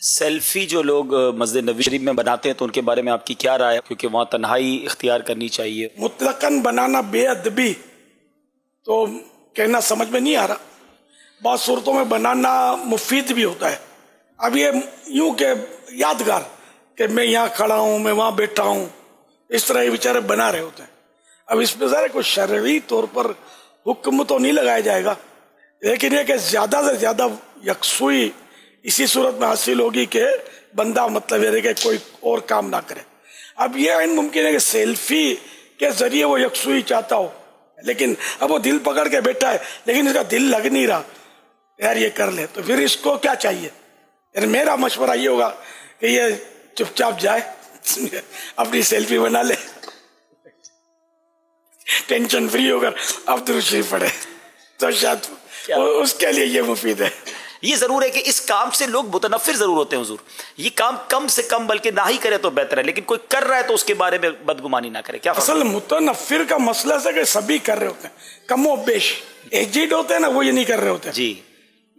Selfie जो लोग मस्जिद नबी शरीफ में बनाते हैं तो उनके बारे में आपकी क्या राय है? क्योंकि वहाँ तन्हाई इख्तियार करनी चाहिए। मुतलकन बनाना बेअदबी तो कहना समझ में नहीं आ रहा। बहुत सूरतों में बनाना मुफीद भी होता है। अब ये यूं के यादगार कि मैं यहाँ खड़ा हूँ, मैं वहाँ बैठा हूँ, इस तरह ये बेचारे बना रहे होते हैं। अब इसमें ज़रा कोई शरई तौर पर हुक्म तो नहीं लगाया जाएगा, लेकिन ये कि ज़्यादा से ज़्यादा यकसुई इसी सूरत में हासिल होगी कि बंदा मतलब ये कि कोई और काम ना करे। अब ये मुमकिन है कि सेल्फी के जरिए वो यकसुई चाहता हो, लेकिन अब वो दिल पकड़ के बैठा है, लेकिन इसका दिल लग नहीं रहा यार ये कर ले, तो फिर इसको क्या चाहिए? यार मेरा मशवरा ये होगा कि ये चुपचाप जाए अपनी सेल्फी बना ले, टेंशन फ्री होकर अब दुरूद शरीफ पढ़े, तो शायद उसके लिए ये मुफीद है। ये जरूर है कि इस काम से लोग मुतनफिर जरूर होते हैं हुजूर। ये काम कम से कम बल्कि ना ही करे तो बेहतर है, लेकिन कोई कर रहा है तो उसके बारे में बदगुमानी ना करे। क्या असल मुतनफिर का मसला है कि सभी कर रहे होते हैं, कमो बेश। एजिड होते हैं ना, वो ये नहीं कर रहे होते जी,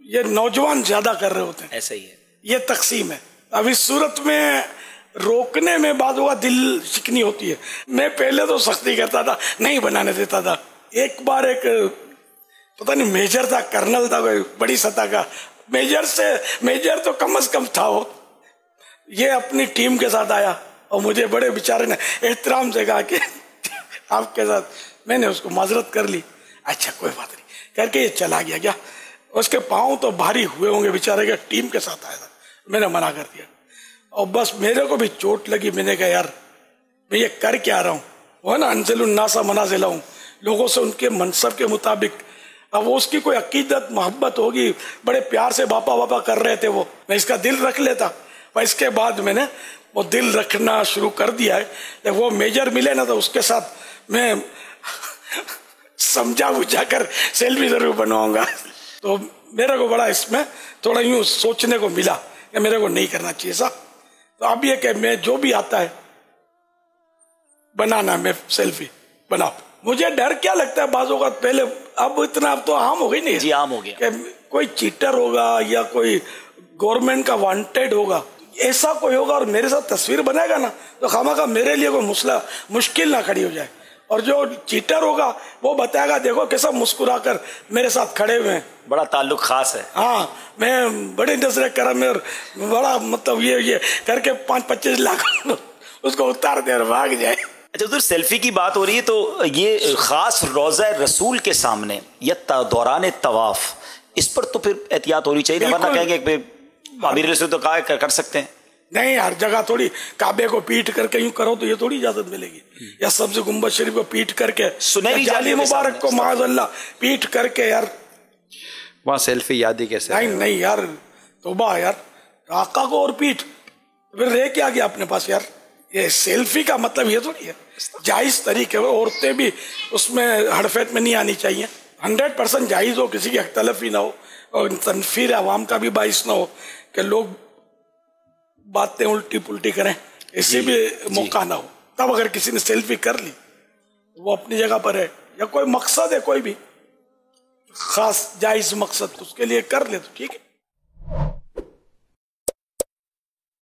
ये नौजवान ज्यादा कर रहे होते हैं। ऐसा ही है, ये तकसीम है। अब इस सूरत में रोकने में बाद हुआ दिल शिकनी होती है। मैं पहले तो सख्ती करता था, नहीं बनाने देता था। एक बार एक पता नहीं मेजर था, कर्नल था, कोई बड़ी सतह का मेजर तो कम से कम था वो, ये अपनी टीम के साथ आया और मुझे बड़े बेचारे ने एहतराम से कहा कि आपके साथ। मैंने उसको माजरत कर ली, अच्छा कोई बात नहीं करके ये चला गया। क्या उसके पाँव तो भारी हुए होंगे बेचारे के, टीम के साथ आया था। मैंने मना कर दिया और बस मेरे को भी चोट लगी। मैंने कहा यार मैं ये कर क्या रहा हूँ, वो ना अंजलुन्नासा मनाजिला हूँ, लोगों से उनके मनसब के मुताबिक। अब वो उसकी कोई अकीदत मोहब्बत होगी, बड़े प्यार से बापा बापा कर रहे थे वो, मैं इसका दिल रख लेता। और इसके बाद मैंने वो दिल रखना शुरू कर दिया है। वो मेजर मिले ना तो उसके साथ मैं समझा बुझा कर सेल्फी जरूर बनवाऊंगा। तो मेरे को बड़ा इसमें थोड़ा यूं सोचने को मिला कि मेरे को नहीं करना चाहिए सा। तो अब ये कि मैं जो भी आता है बनाना, मैं सेल्फी बनाओ। मुझे डर क्या लगता है बाजों का, पहले अब इतना, अब तो आम हो गई नहीं जी, आम हो गया कि कोई चीटर होगा या कोई गवर्नमेंट का वांटेड होगा, ऐसा कोई होगा और मेरे साथ तस्वीर बनाएगा ना, तो खामखा मेरे लिए कोई मुश्किल ना खड़ी हो जाए। और जो चीटर होगा वो बताएगा देखो कैसा मुस्कुरा कर मेरे साथ खड़े हुए हैं, बड़ा ताल्लुक खास है। हाँ, मैं बड़े नजर करम और बड़ा मतलब ये करके 5-25 लाख उसको उतार दे और भाग जाए। अच्छा उधर सेल्फी की बात हो रही है, तो ये खास रोज़ा रसूल के सामने या दौरान तवाफ, इस पर तो फिर एहतियात होनी चाहिए, वरना कहेंगे आमिर रसूल तो कहा कर सकते हैं। नहीं, हर जगह थोड़ी काबे को पीट करके यूं करो तो ये थोड़ी इजाजत मिलेगी, या सब्ज गुंबद शरीफ को पीट करके, सुनहरी जाली मुबारक को माज़अल्लाह पीट करके, यार वहाँ सेल्फी याद ही कैसे? नहीं यार, तौबा यार, आका को और पीट, फिर रह क्या गया अपने पास यार। ये सेल्फी का मतलब ये थोड़ी है, जायज तरीके, औरतें भी उसमें हड़फेट में नहीं आनी चाहिए। 100% जायज हो, किसी की अख्तलफ ही ना हो, और तनफीर अवाम का भी बाइस ना हो कि लोग बातें उल्टी पुल्टी करें, इसी भी मौका ना हो। तब अगर किसी ने सेल्फी कर ली वो अपनी जगह पर है, या कोई मकसद है, कोई भी खास जायज मकसद, उसके लिए कर ले तो ठीक है।